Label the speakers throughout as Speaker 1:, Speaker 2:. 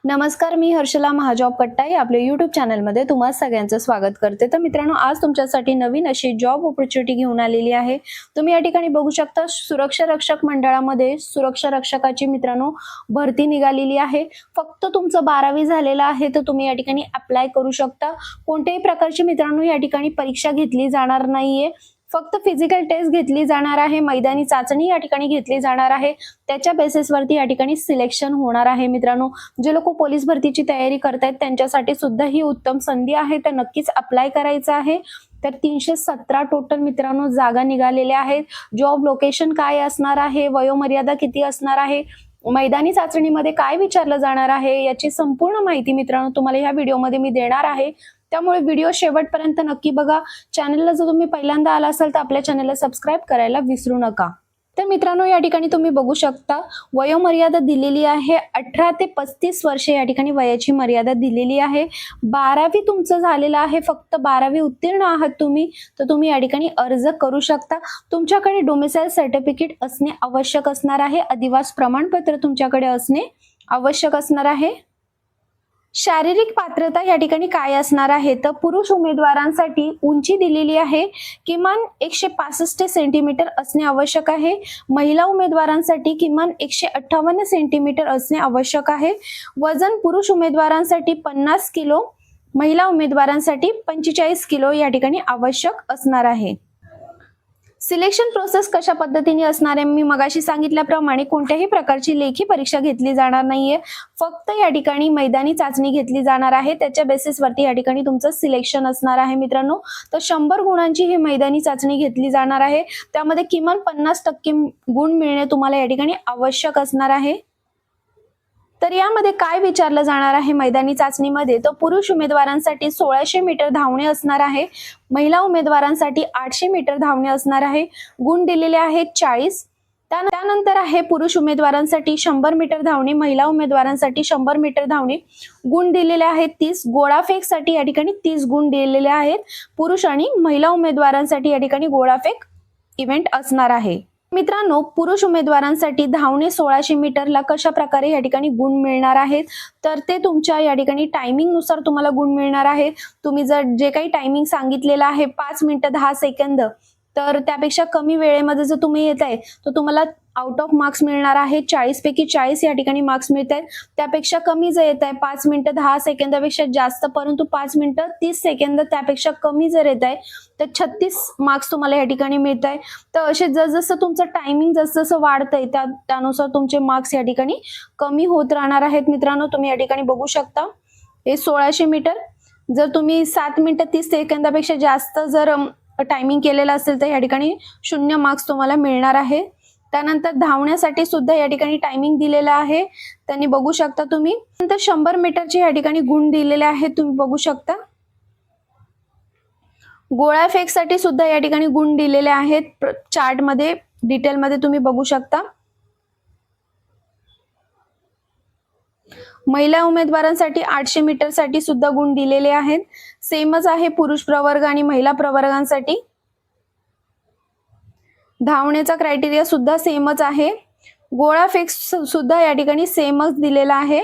Speaker 1: नमस्कार, मी हर्षला महाजॉब कट्टाई आपल्या यूट्यूब चॅनलमध्ये तुम्हा सगळ्यांचं स्वागत करते। तर मित्रांनो, आज तुमच्यासाठी नवीन अशी जॉब ऑपॉर्च्युनिटी घेऊन आलेली आहे। तुम्ही या ठिकाणी बघू शकता, सुरक्षा रक्षक मंडळामध्ये सुरक्षा रक्षकाची मित्रांनो भरती निघालेली आहे। फक्त तुमचं 12वी झालेलं आहे तर तुम्ही या ठिकाणी अप्लाय करू शकता। कोणत्याही प्रकारची मित्रांनो या ठिकाणी परीक्षा घेतली जाणार नाहीये, फक्त फिजिकल टेस्ट घेतली जाणार आहे, मैदानी चाचणी या ठिकाणी घेतली जाणार आहे। त्याच्या बेसिसवरती या ठिकाणी सिलेक्शन होणार आहे। मित्रांनो, जे लोक पोलीस भरतीची तयारी करतायत त्यांच्यासाठी सुद्धा ही उत्तम संधी आहे, तर नक्कीच अप्लाय करायचं आहे। तर 317 टोटल मित्रांनो जागा निघालेल्या आहेत। जॉब लोकेशन काय असणार आहे, वयोमर्यादा किती असणार आहे, मैदानी चाचणीमध्ये काय विचारलं जाणार आहे, याची संपूर्ण माहिती मित्रांनो तुम्हाला या व्हिडिओमध्ये मी देणार आहे। त्यामुळे व्हिडिओ शेवटपर्यंत नक्की बघा। चॅनलला जर तुम्ही पहिल्यांदा आला असाल तर आपल्या चॅनलला सबस्क्राइब करायला विसरू नका। तर मित्रांनो, या ठिकाणी तुम्ही बघू शकता वयोमर्यादा दिलेली आहे 18 ते 35 वर्षे या ठिकाणी वयाची मर्यादा दिलेली आहे। 12वी तुमचं झालेलं आहे, फक्त 12वी उत्तीर्ण आहात तुम्ही, तर तुम्ही या ठिकाणी अर्ज करू शकता। तुमच्याकडे डोमिसाइल सर्टिफिकेट असणे आवश्यक असणार आहे, अधिवास प्रमाणपत्र तुमच्याकडे असणे आवश्यक असणार आहे। शारीरिक पात्रता या ठिकाणी काय असणार आहे, तर पुरुष उमेदवारांसाठी उंची दिलेली आहे किमान 165 सेंटीमीटर असणे आवश्यक आहे। महिला उमेदवारांसाठी किमान 158 सेंटीमीटर असणे आवश्यक आहे। वजन पुरुष उमेदवारांसाठी 50 किलो, महिला उमेदवारांसाठी 45 किलो या ठिकाणी आवश्यक असणार आहे। सिलेक्शन प्रोसेस कशा पद्धतीने असणार आहे, मी मगाशी सांगितल्याप्रमाणे कोणत्याही प्रकारची लेखी परीक्षा घेतली जाणार नाहीये, फक्त या ठिकाणी मैदानी चाचणी घेतली जाणार आहे। त्याच्या बेसिसवरती या ठिकाणी तुमचं सिलेक्शन असणार आहे मित्रांनो। तर 100 गुणांची ही मैदानी चाचणी घेतली जाणार आहे, त्यामध्ये किमान 50% गुण मिळणे तुम्हाला या ठिकाणी आवश्यक असणार आहे। तर यामध्ये काय विचारलं जाणार आहे मैदानी चाचणीमध्ये, तर पुरुष उमेदवारांसाठी 1600 मीटर धावणे असणार आहे, महिला उमेदवारांसाठी 800 मीटर धावणे असणार आहे। गुण दिलेले आहेत 40। त्यानंतर आहे पुरुष उमेदवारांसाठी 100 मीटर धावणे, महिला उमेदवारांसाठी 100 मीटर धावणे, गुण दिलेले आहेत 30। गोळाफेकसाठी या ठिकाणी 30 गुण दिलेले आहेत। पुरुष आणि महिला उमेदवारांसाठी या ठिकाणी गोळाफेक इव्हेंट असणार आहे। मित्रांनो, पुरुष उमेदवारांसाठी धावणे 1600 मीटरला कशा प्रकारे या ठिकाणी गुण मिळणार आहेत, तर ते तुमच्या या ठिकाणी टायमिंग नुसार तुम्हाला गुण मिळणार आहेत। तुम्ही जर जे काही टायमिंग सांगितलेलं आहे 5 मिनिटं 10 सेकंद, तर त्यापेक्षा कमी वेळेमध्ये जर तुम्ही येत आहे तर तुम्हाला आउट ऑफ मार्क्स मिळणार आहे। 40 पैकी 40 या ठिकाणी मार्क्स मिळत आहेत। त्यापेक्षा कमी जर येत आहे 5 मिनिटं 10 सेकंदापेक्षा जास्त, परंतु 5 मिनिटं 30 सेकंद त्यापेक्षा कमी जर येत आहे तर 36 मार्क्स तुम्हाला या ठिकाणी मिळत आहे। तर असे जसजसं तुमचं टायमिंग जसजसं वाढतंय त्यानुसार तुमचे मार्क्स या ठिकाणी कमी होत राहणार आहेत। मित्रांनो, तुम्ही या ठिकाणी बघू शकता हे 1600 मीटर, जर तुम्ही 7 मिनिटं 30 सेकंदापेक्षा जास्त जर टायमिंग केलेलं असेल तर या ठिकाणी 0 मार्क्स तुम्हाला मिळणार आहे। त्यानंतर धावण्यासाठी सुद्धा या ठिकाणी टायमिंग दिलेलं आहे, त्यांनी बघू शकता तुम्ही। नंतर 100 मीटरचे या ठिकाणी गुण दिलेले आहेत, तुम्ही बघू शकता। गोळाफेकसाठी सुद्धा या ठिकाणी गुण दिलेले आहेत, चार्ट मध्ये डिटेल मध्ये तुम्ही बघू शकता। महिला उमेदवारांसाठी 800 मीटर साठी सुद्धा गुण दिलेले आहेत, सेमच आहे पुरुष प्रवर्ग आणि महिला प्रवर्गांसाठी। धावण्याचा क्रायटेरिया सुद्धा सेमच आहे, गोळाफेक सुद्धा या ठिकाणी सेमच दिलेला आहे।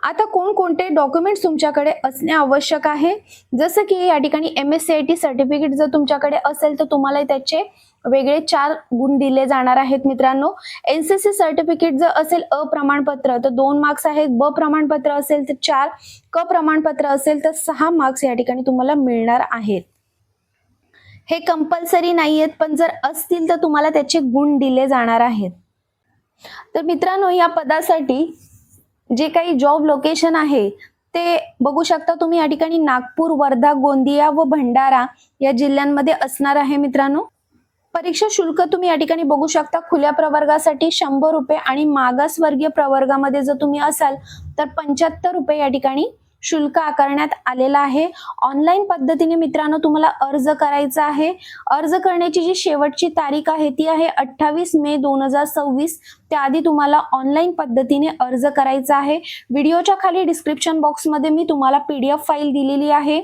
Speaker 1: आता कोणकोणते डॉक्युमेंट्स तुमच्याकडे असणे आवश्यक आहे, जसं की या ठिकाणी MSCIT सर्टिफिकेट जर तुमच्याकडे असेल तर तुम्हाला त्याचे वेगळे 4 गुण दिले जाणार आहेत मित्रांनो। NCC सर्टिफिकेट जर असेल अ प्रमाणपत्र तर 2 मार्क्स आहेत, ब प्रमाणपत्र असेल तर 4, क प्रमाणपत्र असेल तर 6 मार्क्स या ठिकाणी तुम्हाला मिळणार आहेत। हे कंपल्सरी नाहीयेत, पण जर असतील तर तुम्हाला त्याचे गुण दिले जाणार आहेत। तर मित्रांनो, या पदासाठी जे काही जॉब लोकेशन आहे ते बघू शकता तुम्ही, या ठिकाणी नागपूर, वर्धा, गोंदिया व भंडारा या जिल्ह्यांमध्ये असणार आहे मित्रांनो। परीक्षा शुल्क तुम्ही या ठिकाणी बघू शकता, खुल्या प्रवर्गासाठी 100 रुपये आणि मागासवर्गीय प्रवर्गामध्ये जर तुम्ही असाल तर 75 रुपये या ठिकाणी शुल्क आकारण्यात आलेला आहे। ऑनलाईन पद्धतीने मित्रांनो तुम्हाला अर्ज करायचा आहे। अर्ज करण्याची जी शेवटची तारीख आहे ती आहे 28 मे 2026। त्याआधी तुम्हाला ऑनलाईन पद्धतीने अर्ज करायचा आहे। व्हिडिओच्या खाली डिस्क्रिप्शन बॉक्समध्ये मी तुम्हाला PDF फाईल दिलेली आहे,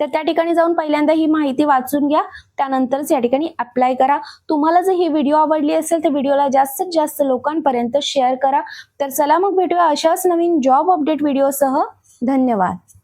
Speaker 1: तर त्या ठिकाणी जाऊन पहिल्यांदा ही माहिती वाचून घ्या, त्यानंतरच या ठिकाणी अप्लाय करा. तुम्हाला जर ही व्हिडिओ आवडली असेल तर व्हिडिओला जास्तीत जास्त लोकांपर्यंत शेअर करा. तर चला मग भेटूया अशाच नवीन जॉब अपडेट व्हिडिओसह. धन्यवाद.